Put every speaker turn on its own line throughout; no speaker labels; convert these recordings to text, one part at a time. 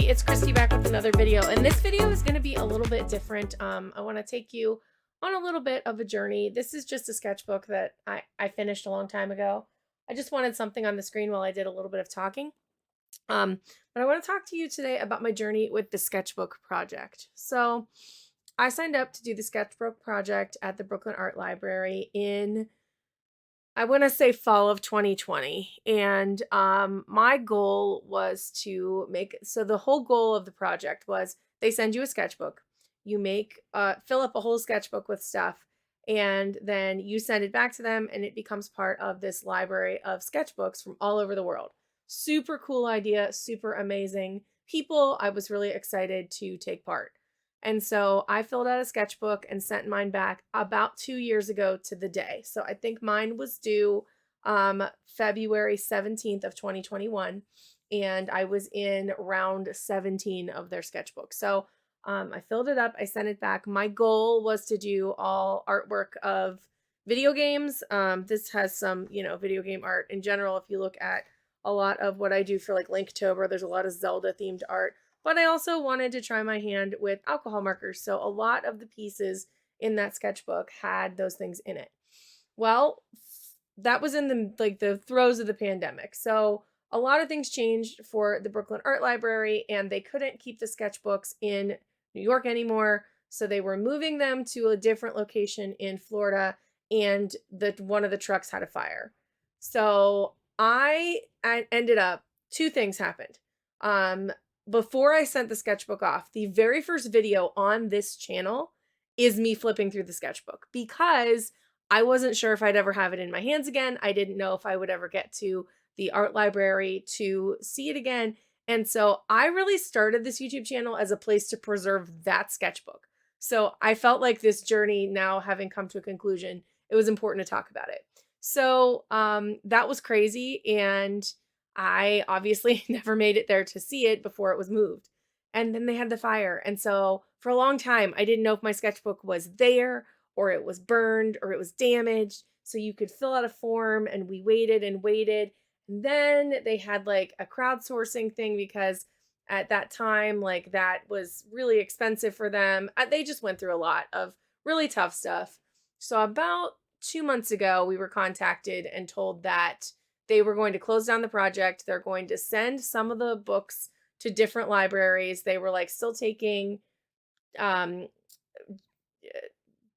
it's Christy back with another video, and this video is going to be a little bit different. I want to take you on a little bit of a journey. This is just a sketchbook that I finished a long time ago. I just wanted something on the screen while I did a little bit of talking. But I want to talk to you today about my journey with the Sketchbook Project. So I signed up to do the Sketchbook Project at the Brooklyn Art Library in, I want to say, fall of 2020. And my goal was to so the whole goal of the project was they send you a sketchbook. You fill up a whole sketchbook with stuff, and then you send it back to them, and it becomes part of this library of sketchbooks from all over the world. Super cool idea, super amazing people. I was really excited to take part. And so I filled out a sketchbook and sent mine back about 2 years ago to the day. So I think mine was due February 17th of 2021, and I was in round 17 of their sketchbook. So I filled it up, I sent it back. My goal was to do all artwork of video games. This has some, video game art in general. If you look at a lot of what I do for like Linktober, there's a lot of Zelda themed art. But I also wanted to try my hand with alcohol markers. So a lot of the pieces in that sketchbook had those things in it. Well, that was in the throes of the pandemic. So a lot of things changed for the Brooklyn Art Library, and they couldn't keep the sketchbooks in New York anymore. So they were moving them to a different location in Florida, and one of the trucks had a fire. So I ended up, two things happened. Before I sent the sketchbook off, the very first video on this channel is me flipping through the sketchbook because I wasn't sure if I'd ever have it in my hands again. I didn't know if I would ever get to the art library to see it again. And so I really started this YouTube channel as a place to preserve that sketchbook. So I felt like this journey, now having come to a conclusion, it was important to talk about it. So that was crazy, and I obviously never made it there to see it before it was moved. And then they had the fire. And so for a long time, I didn't know if my sketchbook was there or it was burned or it was damaged. So you could fill out a form, and we waited and waited. And then they had like a crowdsourcing thing because at that time, like that was really expensive for them. They just went through a lot of really tough stuff. So about 2 months ago, we were contacted and told that they were going to close down the project. They're going to send some of the books to different libraries. They were like still taking, they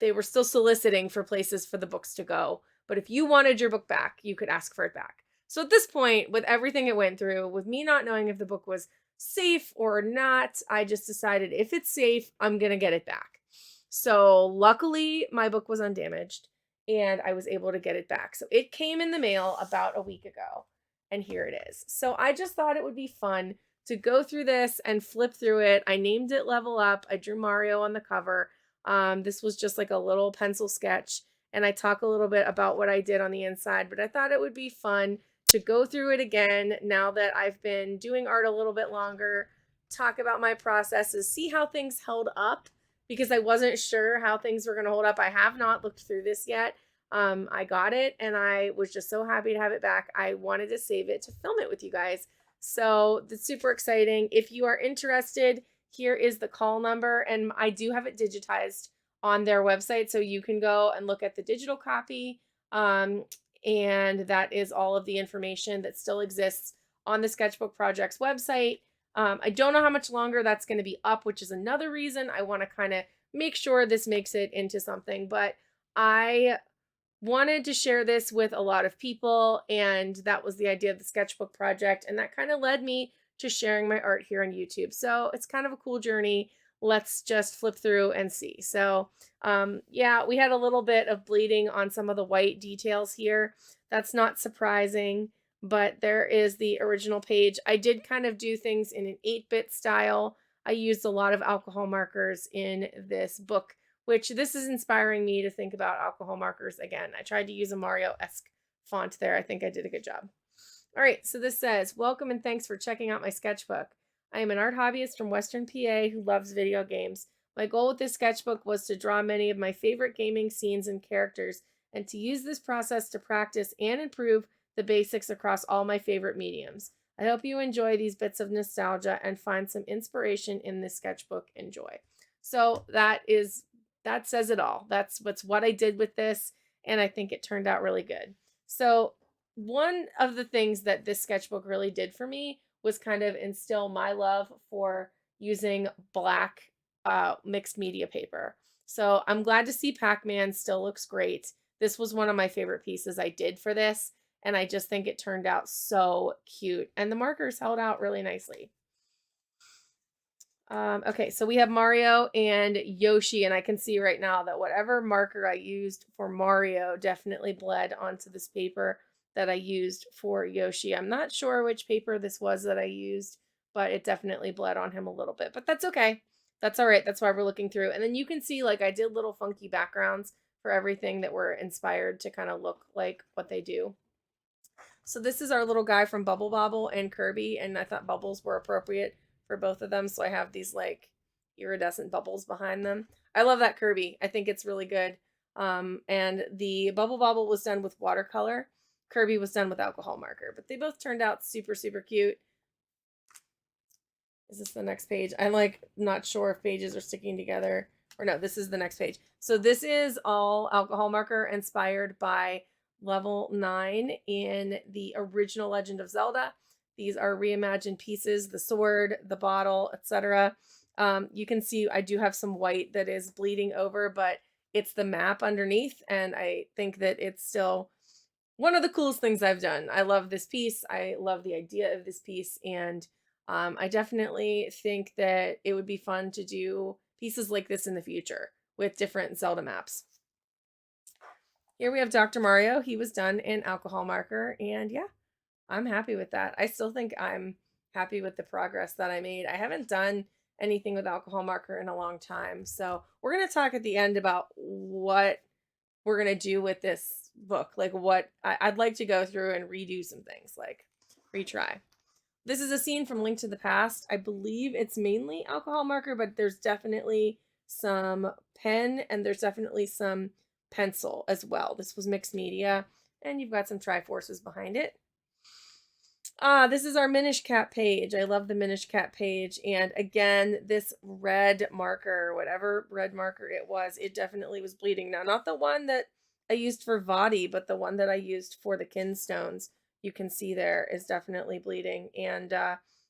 were still soliciting for places for the books to go. But if you wanted your book back, you could ask for it back. So at this point, with everything it went through, with me not knowing if the book was safe or not, I just decided if it's safe, I'm going to get it back. So luckily, my book was undamaged, and I was able to get it back. So it came in the mail about a week ago, and here it is. So I just thought it would be fun to go through this and flip through it. I named it Level Up. I drew Mario on the cover. This was just like a little pencil sketch, and I talk a little bit about what I did on the inside, but I thought it would be fun to go through it again now that I've been doing art a little bit longer, talk about my processes, see how things held up, because I wasn't sure how things were going to hold up. I have not looked through this yet. I got it, and I was just so happy to have it back. I wanted to save it to film it with you guys. So that's super exciting. If you are interested, here is the call number, and I do have it digitized on their website, so you can go and look at the digital copy. And that is all of the information that still exists on the Sketchbook Project's website. I don't know how much longer that's going to be up, which is another reason I want to kind of make sure this makes it into something. But I wanted to share this with a lot of people, and that was the idea of the Sketchbook Project. And that kind of led me to sharing my art here on YouTube. So it's kind of a cool journey. Let's just flip through and see. So yeah, we had a little bit of bleeding on some of the white details here. That's not surprising, but there is the original page. I did kind of do things in an 8-bit style. I used a lot of alcohol markers in this book, which this is inspiring me to think about alcohol markers again. I tried to use a Mario-esque font there. I think I did a good job. All right, so this says, welcome and thanks for checking out my sketchbook. I am an art hobbyist from Western PA who loves video games. My goal with this sketchbook was to draw many of my favorite gaming scenes and characters, and to use this process to practice and improve the basics across all my favorite mediums. I hope you enjoy these bits of nostalgia and find some inspiration in this sketchbook. Enjoy. So that says it all. That's what I did with this, and I think it turned out really good. So one of the things that this sketchbook really did for me was kind of instill my love for using black mixed media paper. So I'm glad to see Pac-Man still looks great. This was one of my favorite pieces I did for this, and I just think it turned out so cute. And the markers held out really nicely. Okay, so we have Mario and Yoshi, and I can see right now that whatever marker I used for Mario definitely bled onto this paper that I used for Yoshi. I'm not sure which paper this was that I used, but it definitely bled on him a little bit, but that's okay. That's all right. That's why we're looking through. And then you can see like I did little funky backgrounds for everything that were inspired to kind of look like what they do. So this is our little guy from Bubble Bobble and Kirby, and I thought bubbles were appropriate for both of them, so I have these like iridescent bubbles behind them. I love that Kirby. I think it's really good. And the Bubble Bobble was done with watercolor. Kirby was done with alcohol marker, but they both turned out super, super cute. Is this the next page? I'm like not sure if pages are sticking together or no, this is the next page. So this is all alcohol marker inspired by level 9 in the original Legend of Zelda. These are reimagined pieces, the sword, the bottle, etc. You can see I do have some white that is bleeding over, but it's the map underneath, and I think that it's still one of the coolest things I've done. I love this piece. I love the idea of this piece, and I definitely think that it would be fun to do pieces like this in the future with different Zelda maps. Here we have Dr. Mario. He was done in alcohol marker, and yeah, I'm happy with that. I still think I'm happy with the progress that I made. I haven't done anything with alcohol marker in a long time, so we're going to talk at the end about what we're going to do with this book. Like what I'd like to go through and redo some things, like retry. This is a scene from Link to the Past. I believe it's mainly alcohol marker, but there's definitely some pen and there's definitely some pencil as well. This was mixed media, and you've got some Triforces behind it. This is our Minish Cap page. I love the Minish Cap page. And again, this red marker, whatever red marker it was, it definitely was bleeding. Now, not the one that I used for Vadi, but the one that I used for the Kinstones. You can see there is definitely bleeding. And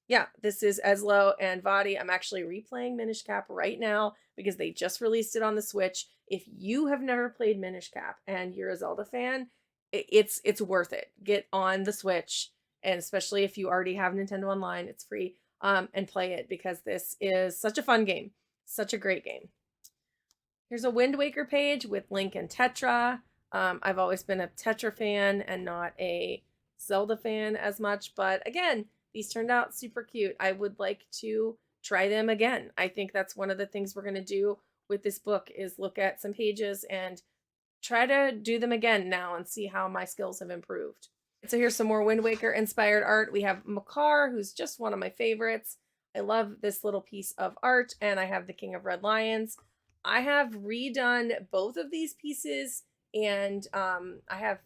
yeah, this is Eslo and Vadi. I'm actually replaying Minish Cap right now because they just released it on the Switch. If you have never played Minish Cap and you're a Zelda fan, it's worth it. Get on the Switch, and especially if you already have Nintendo Online, it's free, and play it because this is such a fun game. Such a great game. Here's a Windwaker page with Link and Tetra. I've always been a Tetra fan and not a Zelda fan as much, but again, these turned out super cute. I would like to try them again. I think that's one of the things we're going to do with this book is look at some pages and try to do them again now and see how my skills have improved. So here's some more Windwaker inspired art. We have Makar, who's just one of my favorites. I love this little piece of art, and I have the King of Red Lions. I have redone both of these pieces, and I have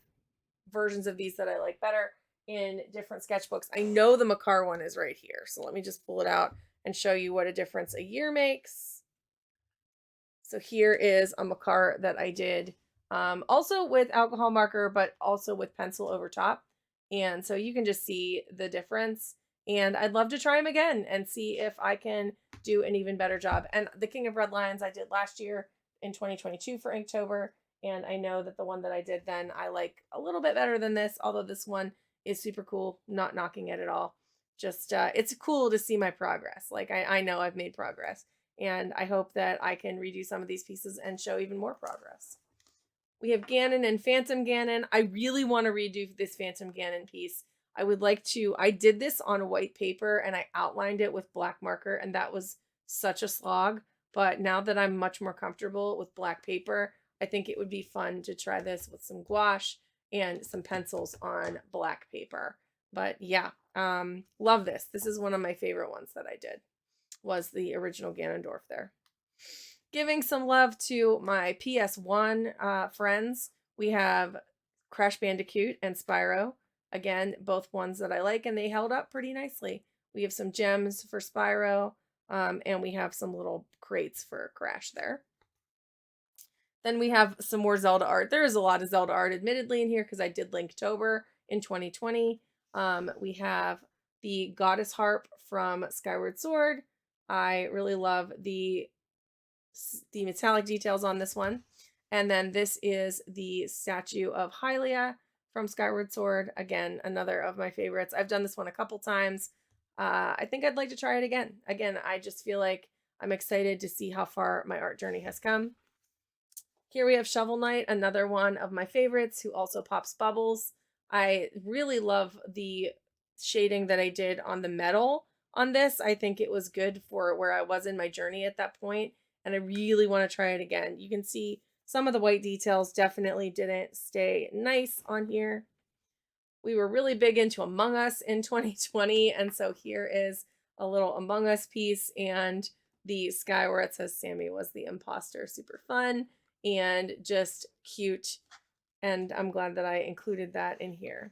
versions of these that I like better in different sketchbooks. I know the Makar one is right here, so let me just pull it out and show you what a difference a year makes. So here is a Makar that I did also with alcohol marker, but also with pencil over top. And so you can just see the difference. And I'd love to try them again and see if I can do an even better job. And the King of Red Lions I did last year in 2022 for Inktober. And I know that the one that I did then I like a little bit better than this, although this one is super cool, not knocking it at all. Just, it's cool to see my progress. Like I know I've made progress. And I hope that I can redo some of these pieces and show even more progress. We have Ganon and Phantom Ganon. I really want to redo this Phantom Ganon piece. I would like to, I did this on white paper and I outlined it with black marker, and that was such a slog. But now that I'm much more comfortable with black paper, I think it would be fun to try this with some gouache and some pencils on black paper. But yeah, love this. This is one of my favorite ones that I did, was the original Ganondorf there. Giving some love to my PS1 friends, we have Crash Bandicoot and Spyro. Again, both ones that I like, and they held up pretty nicely. We have some gems for Spyro, and we have some little crates for Crash there. Then we have some more Zelda art. There is a lot of Zelda art, admittedly, in here because I did Linktober in 2020. We have the Goddess Harp from Skyward Sword. I really love the metallic details on this one. And then this is the statue of Hylia from Skyward Sword. Again, another of my favorites. I've done this one a couple times. I think I'd like to try it again. Again, I just feel like I'm excited to see how far my art journey has come. Here we have Shovel Knight, another one of my favorites who also pops bubbles. I really love the shading that I did on the metal on this. I think it was good for where I was in my journey at that point, and I really want to try it again. You can see some of the white details definitely didn't stay nice on here. We were really big into Among Us in 2020, and so here is a little Among Us piece and the sky where it says Sammy was the imposter. Super fun and just cute, and I'm glad that I included that in here.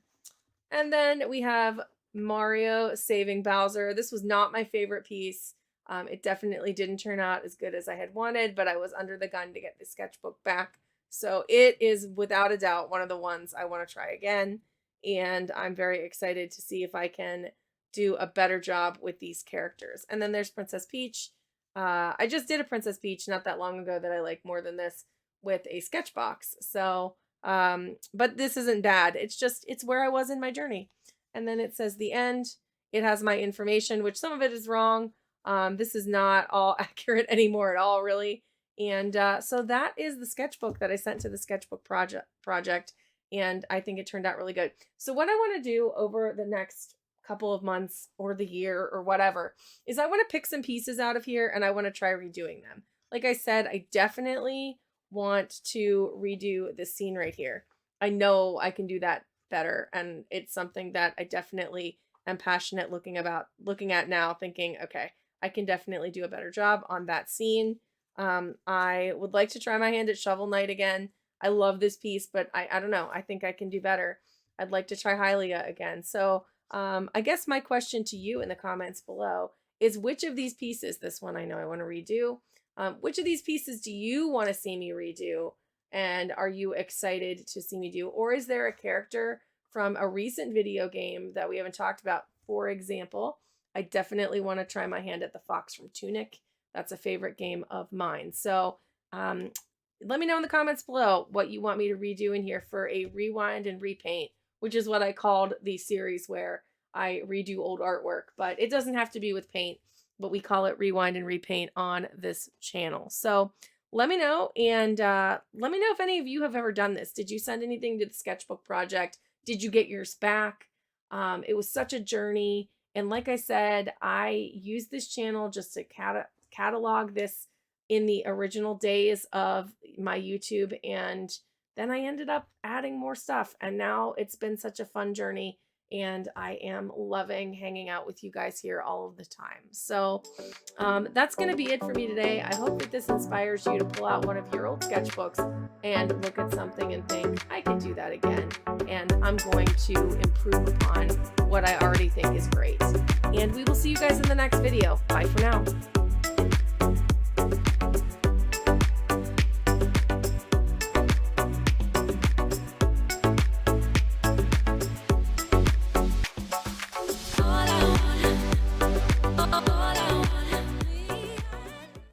And then we have Mario saving Bowser. This was not my favorite piece. It definitely didn't turn out as good as I had wanted, but I was under the gun to get the sketchbook back. So it is without a doubt one of the ones I want to try again, and I'm very excited to see if I can do a better job with these characters. And then there's Princess Peach. I just did a Princess Peach not that long ago that I like more than this with a sketch box. So, but this isn't bad. It's where I was in my journey. And then it says the end. It has my information, which some of it is wrong. This is not all accurate anymore at all, really. And so that is the sketchbook that I sent to the Sketchbook Project. And I think it turned out really good. So what I want to do over the next couple of months or the year or whatever is I want to pick some pieces out of here and I want to try redoing them. Like I said, I definitely want to redo this scene right here. I know I can do that better, and it's something that I definitely am passionate looking at now, thinking, okay, I can definitely do a better job on that scene. I would like to try my hand at Shovel Knight again. I love this piece, but I don't know. I think I can do better. I'd like to try Hylia again. So I guess my question to you in the comments below is, which of these pieces, this one I know I want to redo, which of these pieces do you want to see me redo? And are you excited to see me do? Or is there a character from a recent video game that we haven't talked about? For example, I definitely want to try my hand at the Fox from Tunic. That's a favorite game of mine. So let me know in the comments below what you want me to redo in here for a rewind and repaint, which is what I called the series where I redo old artwork. But it doesn't have to be with paint, but we call it rewind and repaint on this channel. So let me know, and let me know if any of you have ever done this. Did you send anything to the Sketchbook Project? Did you get yours back? It was such a journey. And like I said, I used this channel just to catalog this in the original days of my YouTube. And then I ended up adding more stuff. And now it's been such a fun journey. And I am loving hanging out with you guys here all of the time. So that's going to be it for me today. I hope that this inspires you to pull out one of your old sketchbooks and look at something and think, I can do that again. And I'm going to improve upon what I already think is great. And we will see you guys in the next video. Bye for now.